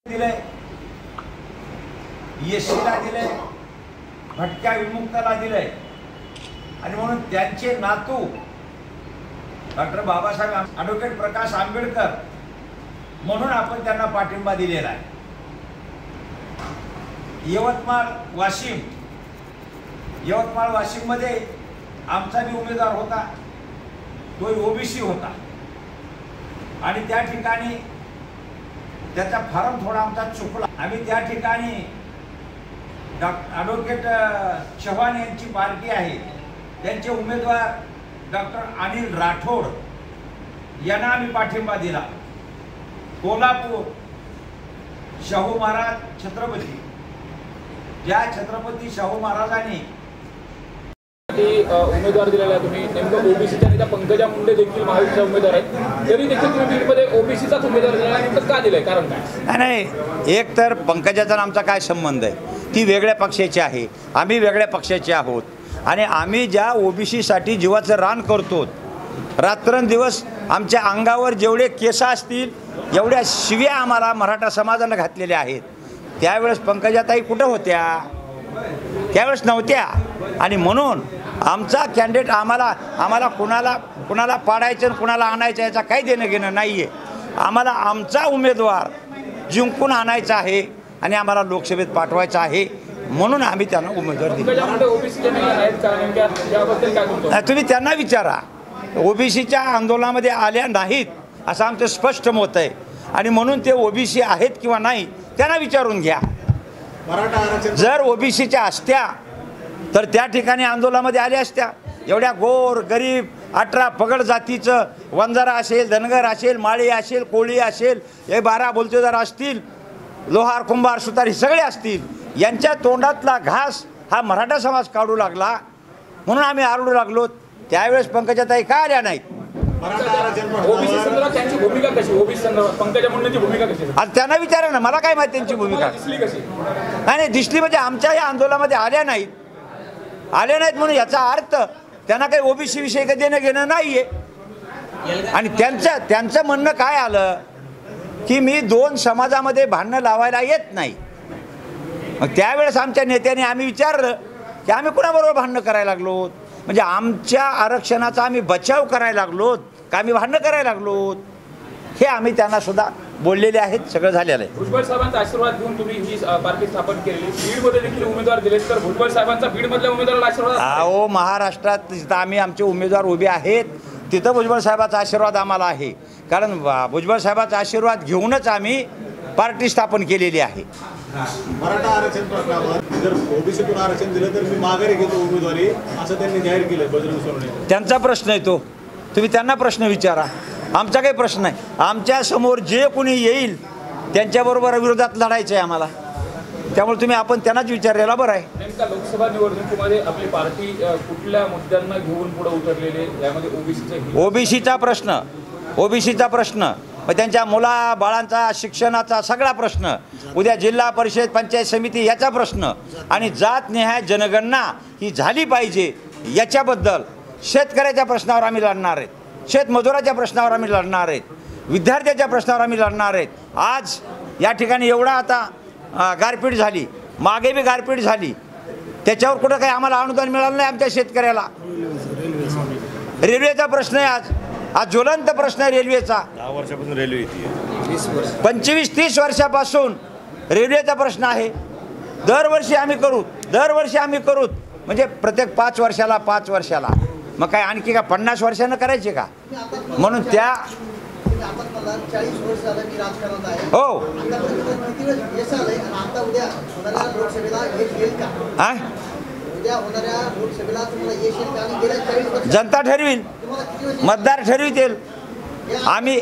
दिले, एससीला दिले, भटक्या विमुक्ताला दिले आणि म्हणून त्यांचे नातू डॉक्टर बाबासाहेब ॲडव्होकेट प्रकाश आंबेडकर म्हणून आपण त्यांना पाठिंबा दिलेला आहे। यवतमाळ वाशिम मध्ये आमचा भी उमेदवार होता, तो ओबीसी होता आणि त्या ठिकाणी त्याचा फॉर्म थोडा आमचा चुकला। आम्ही त्या ठिकाणी ॲडव्होकेट चव्हाण यांची पार्टी आहे, त्यांचे उमेदवार डॉक्टर अनिल राठोड यांना आम्ही पाठिंबा दिला। कोल्हापूर शाहू महाराज छत्रपती, ज्या छत्रपती शाहू महाराजांनी उमेदवार दिलेला आहे, तुम्ही नेमकं ओबीसीच्या नेत्या पंकजा मुंडे देखील महायुतीचे उमेदवार आहेत, तरी देखील तुम्ही बीडमध्ये ओबीसीचाच उमेदवार दिला, नेमकं का दिलंय, कारण काय? नाही, एक तर पंकजाचा आमचा काय संबंध आहे, ती वेगळ्या पक्षाची आहे, आम्ही वेगळ्या पक्षाचे आहोत आणि आम्ही ज्या ओबीसीसाठी जीवाचं रान करतो, रात्रंदिवस आमच्या अंगावर जेवढे केस असतील एवढ्या शिव्या आम्हाला मराठा समाजानं घातलेल्या आहेत। त्यावेळेस पंकजाताई कुठं होत्या? त्यावेळेस नव्हत्या आणि म्हणून आमचा कॅन्डिडेट आम्हाला कुणाला पाडायचं कुणाला आणायचं याचा काही देणं घेणं नाही आहे। आम्हाला आमचा उमेदवार जिंकून आणायचा आहे आणि आम्हाला लोकसभेत पाठवायचा आहे, म्हणून आम्ही त्यांना उमेदवार दिला। तुम्ही त्यांना विचारा, ओबीसीच्या आंदोलनामध्ये आल्या नाहीत असं आमचं स्पष्ट मत आहे आणि म्हणून ते ओबीसी आहेत किंवा नाही त्यांना विचारून घ्या। जर ओबीसीच्या असत्या तर त्या ठिकाणी आंदोलनामध्ये आल्या असत्या। एवढ्या गोर गरीब 18 पगड जातीचं वंजारा असेल, धनगर असेल, माळी असेल, कोळी असेल, हे 12 बोलतेदार असतील, लोहार कुंभार सुतार हे सगळे असतील, यांच्या तोंडातला घास हा मराठा समाज काढू लागला म्हणून आम्ही आरडू लागलो। त्यावेळेस पंकजाताई का आल्या नाहीत? ओबीसी संदर्भात त्यांची भूमिका कशी, ओबीसी संदर्भात पंकजा मुंडेंची भूमिका कशी? आज त्यांना विचारा ना, मला काय माहिती त्यांची भूमिका दिसली कशी? नाही दिसली म्हणजे आमच्या या आंदोलनामध्ये आल्या नाहीत म्हणून याचा अर्थ त्यांना काही ओबीसी विषयी काही देणं घेणं नाही आहे। आणि त्यांचं म्हणणं काय आलं की मी 2 समाजामध्ये भांडणं लावायला येत नाही। मग त्यावेळेस आमच्या नेत्याने आम्ही विचारलं की आम्ही कुणाबरोबर भांडणं करायला लागलो, म्हणजे आमच्या आरक्षणाचा आम्ही बचाव करायला लागलो का आम्ही भांडणं करायला लागलो, हे आम्ही त्यांना सुद्धा बोललेले आहेत, सगळं झालेलं आहे। भुजबळ साहेबांचा आशीर्वाद घेऊन तुम्ही ही पार्टी स्थापन केली, बीडमध्ये देखील उमेदवार दिले, तर भुजबळ साहेबांचा बीडमधल्या उमेदवाराला आशीर्वाद? अहो, महाराष्ट्रात जिथं आम्ही आमचे उमेदवार उभे आहेत तिथं भुजबळ साहेबाचा आशीर्वाद आम्हाला आहे, कारण भुजबळ साहेबाचा आशीर्वाद घेऊनच आम्ही पार्टी स्थापन केलेली आहे। मराठा आरक्षण प्रश्नावर जर ओबीसीतून आरक्षण दिलं तर मी माघारी घेतो उमेदवारी, असं त्यांनी जाहीर केलं बजरंग सोनवणे। त्यांचा प्रश्न आहे तो, तुम्ही त्यांना प्रश्न विचारा, आमचा काही प्रश्न नाही। आमच्या समोर जे कोणी येईल त्यांच्याबरोबर विरोधात लढायचं आहे आम्हाला, त्यामुळे तुम्ही आपण त्यांनाच विचारलेला बरं आहे। नेमका लोकसभा निवडणुकीमध्ये आपली पार्टी कुठल्या मुद्द्यांना घेऊन पुढे उतरलेले, यामध्ये ओबीसीचा प्रश्न मग त्यांच्या मुला बाळांचा शिक्षणाचा सगळा प्रश्न, उद्या जिल्हा परिषद पंचायत समिती याचा प्रश्न आणि जातनिहाय जनगणना ही झाली पाहिजे याच्याबद्दल, शेतकऱ्याच्या प्रश्नावर आम्ही लढणार आहेत, शेतमजुराच्या प्रश्नावर आम्ही लढणार आहेत, विद्यार्थ्याच्या प्रश्नावर आम्ही लढणार आहेत। आज या ठिकाणी एवढा आता गारपीट झाली, मागे बी गारपीट झाली, त्याच्यावर कुठं काही आम्हाला अनुदान मिळालं नाही आमच्या शेतकऱ्याला। रेल्वेचा प्रश्न आहे, आज ज्वलंत प्रश्न आहे रेल्वेचा। 10 वर्षापासून रेल्वे येते, 25-30 वर्षापासून रेल्वेचा प्रश्न आहे। दरवर्षी आम्ही करू म्हणजे प्रत्येक 5 वर्षाला मग काय आणखी का 50 वर्षानं करायचे का? म्हणून त्या हो जनता ठरवील, मतदार ठरवितील। आम्ही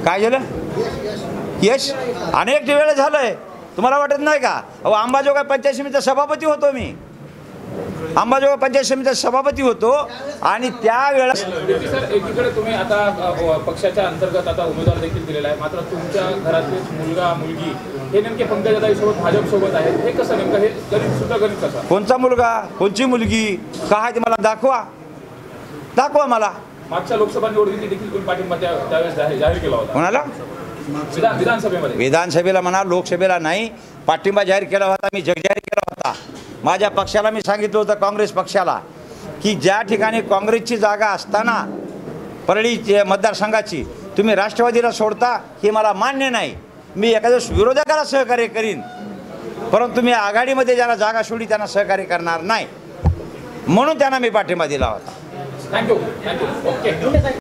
काय झालं? यश अनेक वेळा झालंय, तुम्हाला वाटत नाही का? अहो, अंबाजोगाई पंचायत समितीचा सभापती होतो मी, अंबाजोगाई पंचायत समितीचा सभापती होतो आणि त्यावेळेस सर एकीकडे तुम्ही आता पक्षाच्या अंतर्गत आता उमेदवार देखील दिलेला आहे, मात्र तुमच्या घरातले मुलगा मुलगी हे नेमके पंकजाताई सोबत भाजप सोबत आहेत, हे कसं नेमकं, हे गणित सुद्धा गणित कसं? कोणचा मुलगा कोणची मुलगी काय ते मला दाखवा मला। मागच्या लोकसभा निवडणुकीत देखील तुम्ही पाठिंबा त्यावेळेस जाहीर केला होता कोणाला? विधानसभेमध्ये. विधानसभेला म्हणा, लोकसभेला नाही. पाठिंबा जाहीर केला होता, मी जगजाहीर केला होता. माझ्या पक्षाला मी सांगितलं होतं, काँग्रेस पक्षाला, की ज्या ठिकाणी काँग्रेसची जागा असताना परळी मतदारसंघाची तुम्ही राष्ट्रवादीला सोडता हे मला मान्य नाही. मी एखाद्या विरोधकाला सहकार्य करीन, परंतु मी आघाडीमध्ये ज्याला जागा सोडली त्यांना सहकार्य करणार नाही. म्हणून त्यांना मी पाठिंबा दिला होता. थँक्यू. ओके.